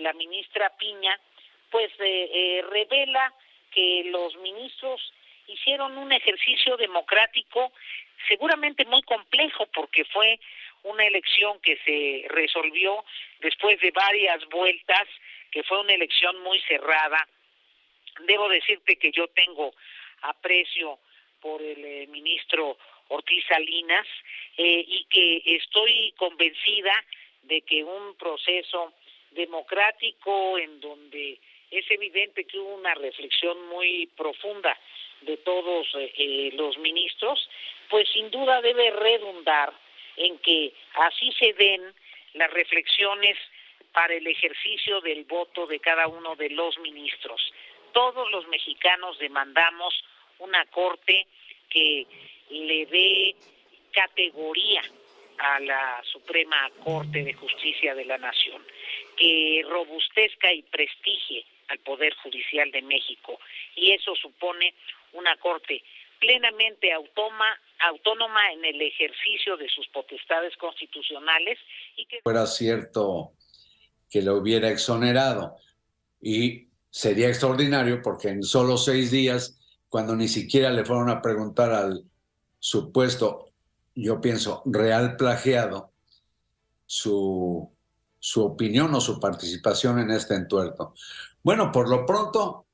la ministra Piña, pues revela que los ministros hicieron un ejercicio democrático seguramente muy complejo, porque fue una elección que se resolvió después de varias vueltas, que fue una elección muy cerrada. Debo decirte que yo tengo aprecio por el ministro Ortiz Salinas y que estoy convencida de que un proceso democrático en donde es evidente que hubo una reflexión muy profunda de todos los ministros, pues sin duda debe redundar en que así se den las reflexiones para el ejercicio del voto de cada uno de los ministros. Todos los mexicanos demandamos una corte que le dé categoría a la Suprema Corte de Justicia de la Nación, que robustezca y prestigie al Poder Judicial de México, y eso supone una corte plenamente autónoma en el ejercicio de sus potestades constitucionales y que fuera cierto que lo hubiera exonerado. Y sería extraordinario porque en solo 6 días, cuando ni siquiera le fueron a preguntar al supuesto, yo pienso, real plagiado, su opinión o su participación en este entuerto. Bueno, por lo pronto,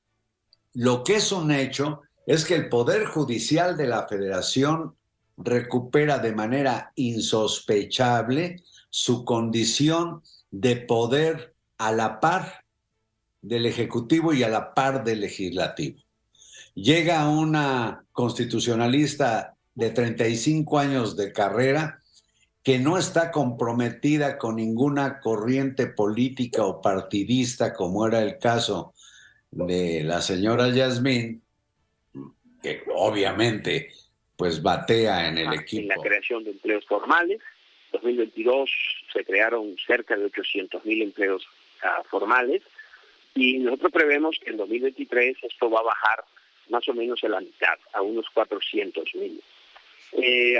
lo que es un hecho es que el Poder Judicial de la Federación recupera de manera insospechable su condición de poder a la par del Ejecutivo y a la par del Legislativo. Llega una constitucionalista de 35 años de carrera que no está comprometida con ninguna corriente política o partidista, como era el caso de la señora Yasmín, que obviamente pues batea en el equipo. En la creación de empleos formales, en 2022 se crearon cerca de 800,000 empleos formales, y nosotros prevemos que en 2023 esto va a bajar más o menos a la mitad, a unos 400,000.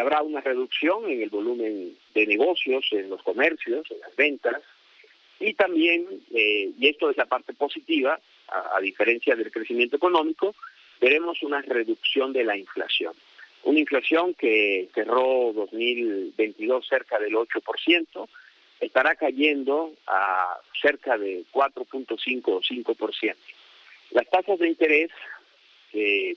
Habrá una reducción en el volumen de negocios, en los comercios, en las ventas, y también, y esto es la parte positiva, a diferencia del crecimiento económico, veremos una reducción de la inflación. Una inflación que cerró 2022 cerca del 8%, estará cayendo a cerca de 4.5 o 5%. Las tasas de interés, en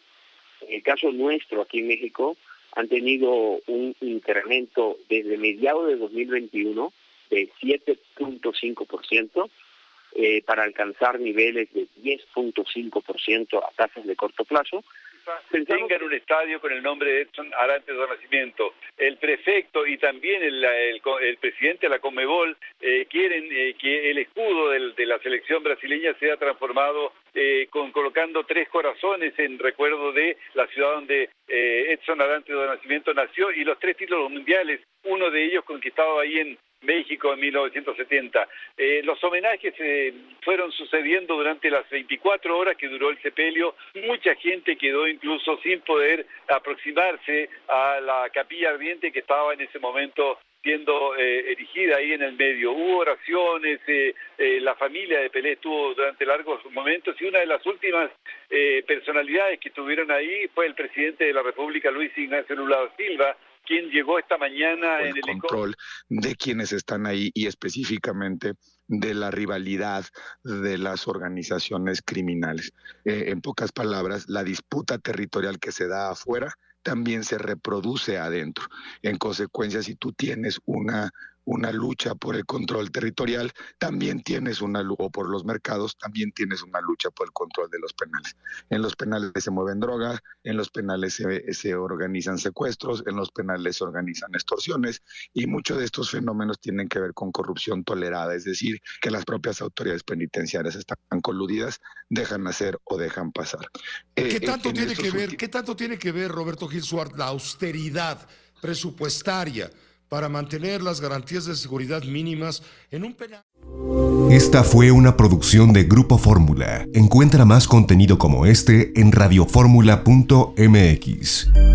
el caso nuestro aquí en México, han tenido un incremento desde mediados de 2021 de 7.5%, para alcanzar niveles de 10.5% a tasas de corto plazo. Tengan un estadio con el nombre de Edson Arantes do Nascimento. El prefecto y también el presidente de la Conmebol quieren que el escudo de la selección brasileña sea transformado colocando 3 corazones en recuerdo de la ciudad donde Edson Arantes do Nascimento nació, y los 3 títulos mundiales, uno de ellos conquistado ahí en México en 1970. Los homenajes fueron sucediendo durante las 24 horas que duró el sepelio. Mucha gente quedó incluso sin poder aproximarse a la capilla ardiente que estaba en ese momento siendo erigida ahí en el medio. Hubo oraciones, la familia de Pelé estuvo durante largos momentos, y una de las últimas personalidades que estuvieron ahí fue el presidente de la República, Luis Ignacio Lula da Silva, quien llegó esta mañana en el control de quienes están ahí, y específicamente de la rivalidad de las organizaciones criminales. En pocas palabras, la disputa territorial que se da afuera también se reproduce adentro. En consecuencia, si tú tienes una lucha por el control territorial, también tienes o por los mercados, también tienes una lucha por el control de los penales. En los penales se mueven drogas, en los penales se organizan secuestros, en los penales se organizan extorsiones, y muchos de estos fenómenos tienen que ver con corrupción tolerada, es decir, que las propias autoridades penitenciarias están coludidas, dejan hacer o dejan pasar. ¿Qué tanto tiene que ver, Roberto Gil Suart, la austeridad presupuestaria para mantener las garantías de seguridad mínimas en un penal? Esta fue una producción de Grupo Fórmula. Encuentra más contenido como este en radioformula.mx.